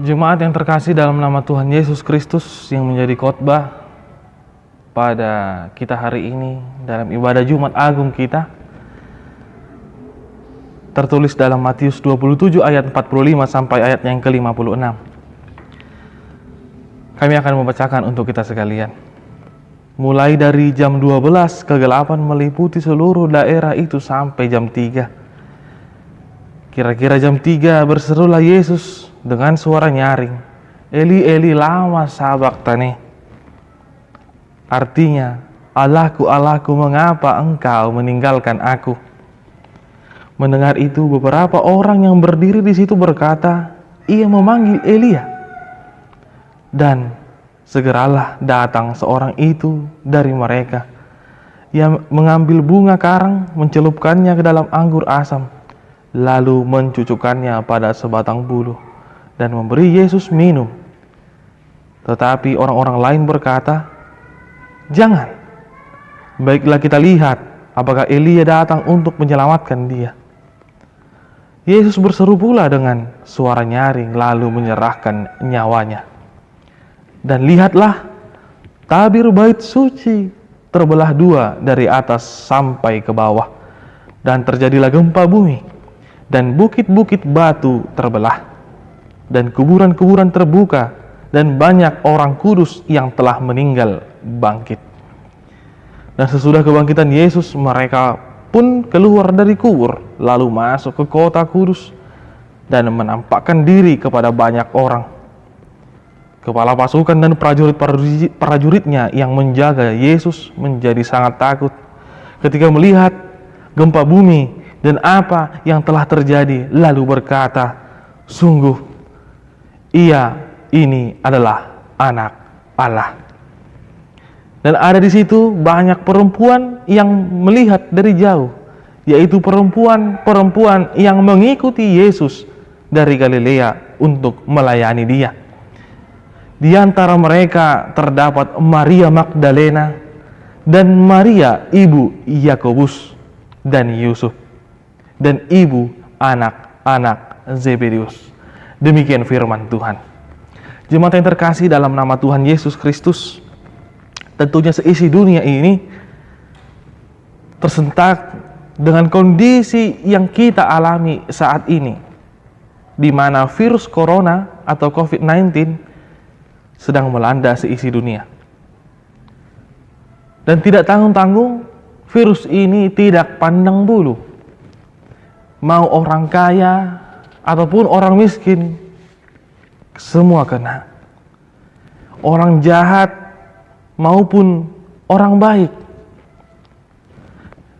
Jemaat yang terkasih dalam nama Tuhan Yesus Kristus yang menjadi khotbah pada kita hari ini dalam ibadah Jumat Agung kita tertulis dalam Matius 27 ayat 45 sampai ayat yang ke-56. Kami akan membacakan untuk kita sekalian. Mulai dari jam 12 kegelapan meliputi seluruh daerah itu sampai jam 3. Kira-kira jam 3 berserulah Yesus dengan suara nyaring, Eli Eli lama sabachthani. Artinya, Allahku, Allahku, mengapa engkau meninggalkan aku? Mendengar itu, beberapa orang yang berdiri di situ berkata, ia memanggil Elia. Dan segeralah datang seorang itu dari mereka yang mengambil bunga karang, mencelupkannya ke dalam anggur asam, lalu mencucukkannya pada sebatang bulu dan memberi Yesus minum. Tetapi orang-orang lain berkata, jangan, baiklah kita lihat apakah Elia datang untuk menyelamatkan dia. Yesus berseru pula dengan suara nyaring lalu menyerahkan nyawanya. Dan lihatlah, tabir bait suci terbelah dua dari atas sampai ke bawah, dan terjadilah gempa bumi, dan bukit-bukit batu terbelah, dan kuburan-kuburan terbuka, dan banyak orang kudus yang telah meninggal bangkit. Dan sesudah kebangkitan Yesus, mereka pun keluar dari kubur, lalu masuk ke kota kudus, dan menampakkan diri kepada banyak orang. Kepala pasukan dan prajuritnya yang menjaga Yesus menjadi sangat takut ketika melihat gempa bumi dan apa yang telah terjadi, lalu berkata, sungguh ia ini adalah anak Allah. Dan ada di situ banyak perempuan yang melihat dari jauh, yaitu perempuan-perempuan yang mengikuti Yesus dari Galilea untuk melayani dia. Di antara mereka terdapat Maria Magdalena dan Maria ibu Yakobus dan Yusuf dan ibu anak-anak Zebedius. Demikian firman Tuhan. Jemaat yang terkasih dalam nama Tuhan Yesus Kristus, tentunya seisi dunia ini tersentak dengan kondisi yang kita alami saat ini, di mana virus corona atau COVID-19 sedang melanda seisi dunia. Dan tidak tanggung-tanggung, virus ini tidak pandang bulu. Mau orang kaya ataupun orang miskin, semua kena. Orang jahat maupun orang baik,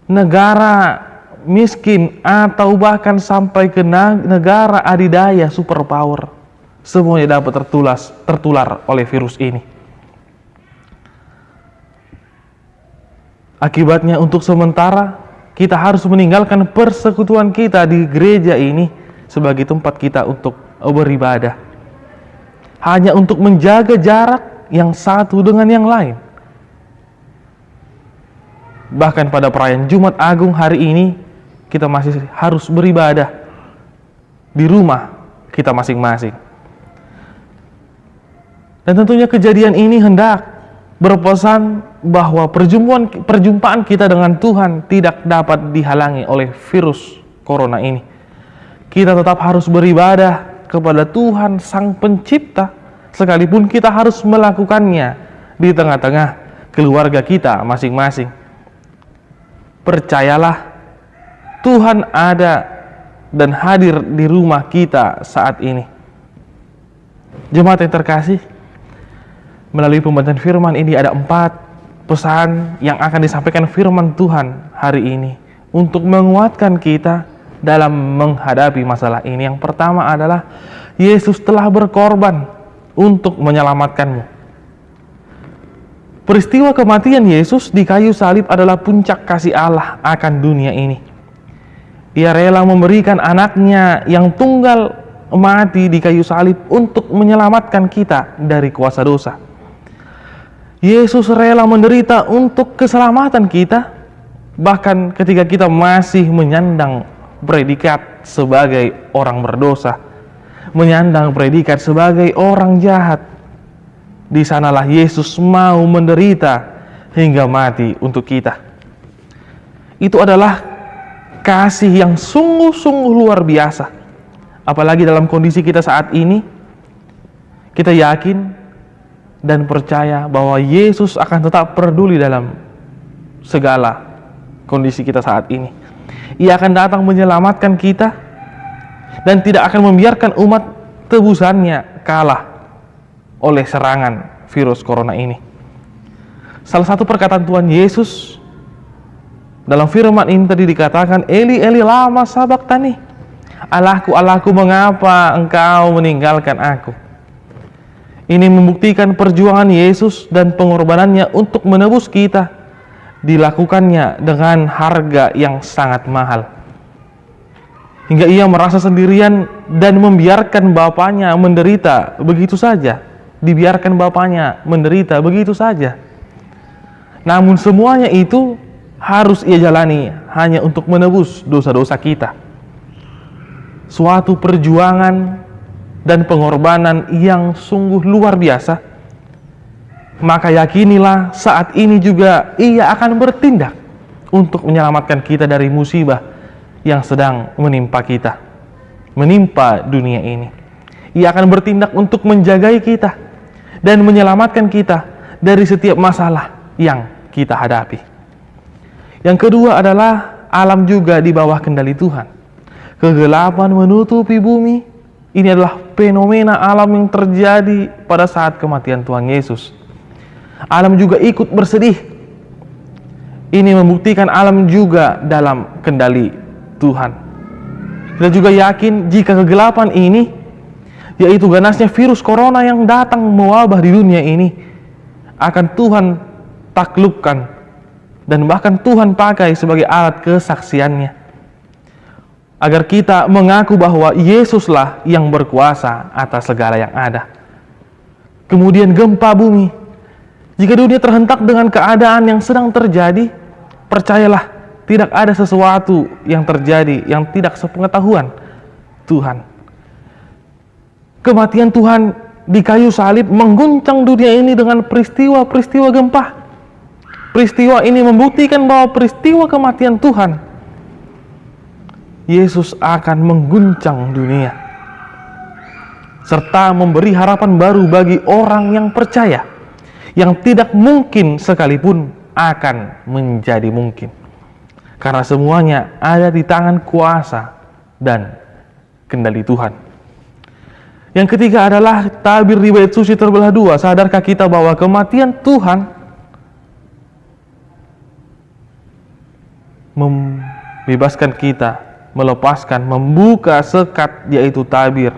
negara miskin atau bahkan sampai ke negara adidaya superpower, semuanya dapat tertular oleh virus ini. Akibatnya untuk sementara kita harus meninggalkan persekutuan kita di gereja ini sebagai tempat kita untuk beribadah, hanya untuk menjaga jarak yang satu dengan yang lain. Bahkan pada perayaan Jumat Agung hari ini, kita masih harus beribadah di rumah kita masing-masing. Dan tentunya kejadian ini hendak berpesan bahwa perjumpaan kita dengan Tuhan tidak dapat dihalangi oleh virus corona ini. Kita tetap harus beribadah kepada Tuhan Sang Pencipta, sekalipun kita harus melakukannya di tengah-tengah keluarga kita masing-masing. Percayalah, Tuhan ada dan hadir di rumah kita saat ini. Jemaat yang terkasih, melalui pembacaan firman ini ada 4 pesan yang akan disampaikan firman Tuhan hari ini untuk menguatkan kita dalam menghadapi masalah ini. Yang pertama adalah Yesus telah berkorban untuk menyelamatkanmu. Peristiwa kematian Yesus di kayu salib adalah puncak kasih Allah akan dunia ini. Ia rela memberikan anaknya yang tunggal mati di kayu salib untuk menyelamatkan kita dari kuasa dosa. Yesus rela menderita untuk keselamatan kita, bahkan ketika kita masih menyandang predikat sebagai orang berdosa. menyandang predikat sebagai orang jahat. Di sanalah Yesus mau menderita hingga mati untuk kita. Itu adalah kasih yang sungguh-sungguh luar biasa. Apalagi dalam kondisi kita saat ini, kita yakin dan percaya bahwa Yesus akan tetap peduli dalam segala kondisi kita saat ini. Ia akan datang menyelamatkan kita dan tidak akan membiarkan umat tebusannya kalah oleh serangan virus corona ini. Salah satu perkataan Tuhan Yesus dalam firman ini tadi dikatakan, Eli, Eli, lama sabachthani. Allahku, Allahku, mengapa engkau meninggalkan aku? Ini membuktikan perjuangan Yesus dan pengorbanannya untuk menebus kita dilakukannya dengan harga yang sangat mahal. Hingga ia merasa sendirian dan membiarkan Bapaknya menderita begitu saja. Dibiarkan Bapaknya menderita begitu saja. Namun semuanya itu harus ia jalani hanya untuk menebus dosa-dosa kita. Suatu perjuangan dan pengorbanan yang sungguh luar biasa. Maka yakinilah saat ini juga ia akan bertindak untuk menyelamatkan kita dari musibah yang sedang menimpa kita, menimpa dunia ini. Ia akan bertindak untuk menjagai kita dan menyelamatkan kita dari setiap masalah yang kita hadapi. Yang kedua adalah alam juga di bawah kendali Tuhan. Kegelapan menutupi bumi. Ini adalah fenomena alam yang terjadi pada saat kematian Tuhan Yesus. Alam juga ikut bersedih. Ini membuktikan alam juga dalam kendali Tuhan. Kita juga yakin jika kegelapan ini, yaitu ganasnya virus corona yang datang mewabah di dunia ini, akan Tuhan taklukkan dan bahkan Tuhan pakai sebagai alat kesaksiannya. Agar kita mengaku bahwa Yesuslah yang berkuasa atas segala yang ada. Kemudian gempa bumi. Jika dunia terhentak dengan keadaan yang sedang terjadi, percayalah tidak ada sesuatu yang terjadi yang tidak sepengetahuan Tuhan. Kematian Tuhan di kayu salib mengguncang dunia ini dengan peristiwa-peristiwa gempa. Peristiwa ini membuktikan bahwa peristiwa kematian Tuhan, Yesus akan mengguncang dunia serta memberi harapan baru bagi orang yang percaya, yang tidak mungkin sekalipun akan menjadi mungkin, karena semuanya ada di tangan kuasa dan kendali Tuhan. Yang ketiga adalah tabir di bait suci terbelah dua. Sadarkah kita bahwa kematian Tuhan membebaskan kita, melepaskan, membuka sekat, yaitu tabir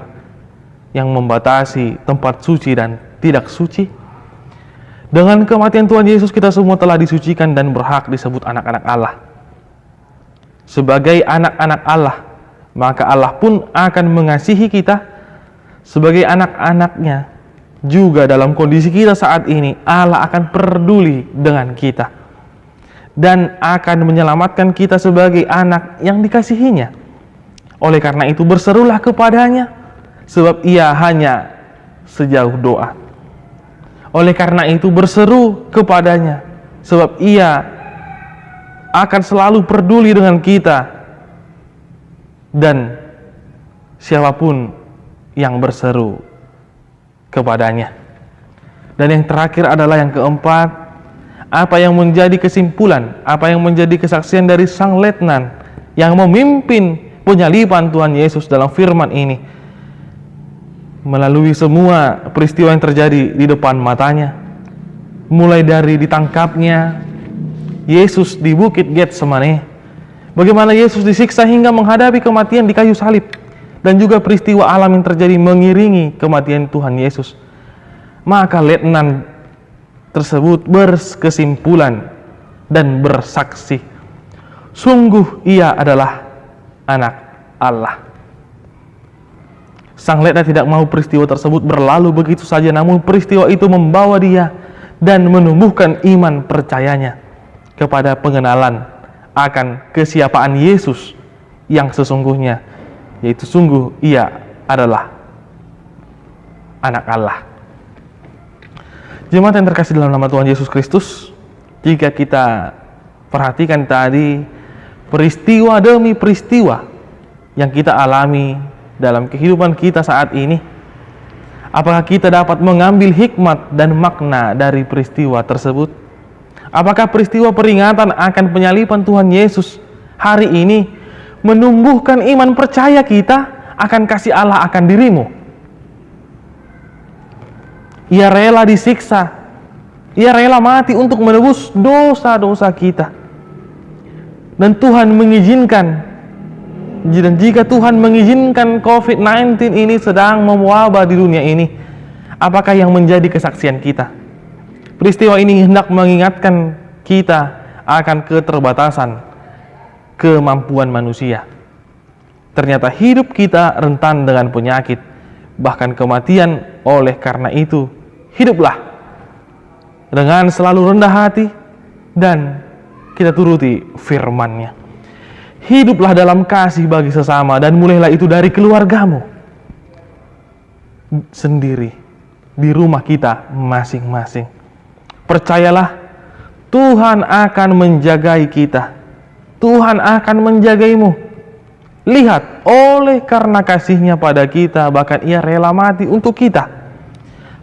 yang membatasi tempat suci dan tidak suci. Dengan kematian Tuhan Yesus, kita semua telah disucikan dan berhak disebut anak-anak Allah. Sebagai anak-anak Allah, maka Allah pun akan mengasihi kita sebagai anak-anaknya. Juga dalam kondisi kita saat ini, Allah akan peduli dengan kita dan akan menyelamatkan kita sebagai anak yang dikasihinya. Oleh karena itu berserulah kepadanya, sebab ia hanya sejauh doa. Oleh karena itu berseru kepadanya, sebab ia akan selalu peduli dengan kita dan siapapun yang berseru kepadanya. Dan yang terakhir adalah yang keempat, apa yang menjadi kesimpulan, apa yang menjadi kesaksian dari sang letnan yang memimpin penyaliban Tuhan Yesus dalam firman ini, melalui semua peristiwa yang terjadi di depan matanya, mulai dari ditangkapnya Yesus di bukit Getsemane, bagaimana Yesus disiksa hingga menghadapi kematian di kayu salib, dan juga peristiwa alam yang terjadi mengiringi kematian Tuhan Yesus. Maka letnan tersebut berkesimpulan dan bersaksi, sungguh ia adalah anak Allah. Sang letnan tidak mau peristiwa tersebut berlalu begitu saja, namun peristiwa itu membawa dia dan menumbuhkan iman percayanya kepada pengenalan akan kesiapaan Yesus yang sesungguhnya, yaitu sungguh ia adalah anak Allah. Jemaat yang terkasih dalam nama Tuhan Yesus Kristus, jika kita perhatikan tadi peristiwa demi peristiwa yang kita alami dalam kehidupan kita saat ini, apakah kita dapat mengambil hikmat dan makna dari peristiwa tersebut? Apakah peristiwa peringatan akan penyaliban Tuhan Yesus hari ini menumbuhkan iman percaya kita akan kasih Allah akan dirimu? Ia rela disiksa, ia rela mati untuk menebus dosa-dosa kita. Dan Tuhan mengizinkan, dan jika Tuhan mengizinkan COVID-19 ini sedang mewabah di dunia ini, apakah yang menjadi kesaksian kita? Peristiwa ini hendak mengingatkan kita akan keterbatasan kemampuan manusia. Ternyata hidup kita rentan dengan penyakit, bahkan kematian. Oleh karena itu, hiduplah dengan selalu rendah hati dan kita turuti firman-Nya. Hiduplah dalam kasih bagi sesama dan mulailah itu dari keluargamu sendiri, di rumah kita masing-masing. Percayalah, Tuhan akan menjagai kita. Tuhan akan menjagaimu. Lihat, oleh karena kasih-Nya pada kita, bahkan Ia rela mati untuk kita.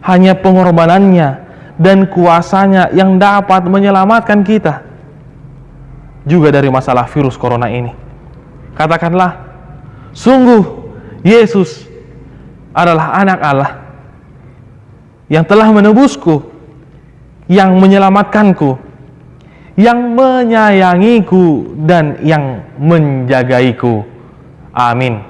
Hanya pengorbanannya dan kuasa-Nya yang dapat menyelamatkan kita juga dari masalah virus corona ini. Katakanlah, sungguh Yesus adalah anak Allah yang telah menebusku, yang menyelamatkanku, yang menyayangiku, dan yang menjagaiku. Amin.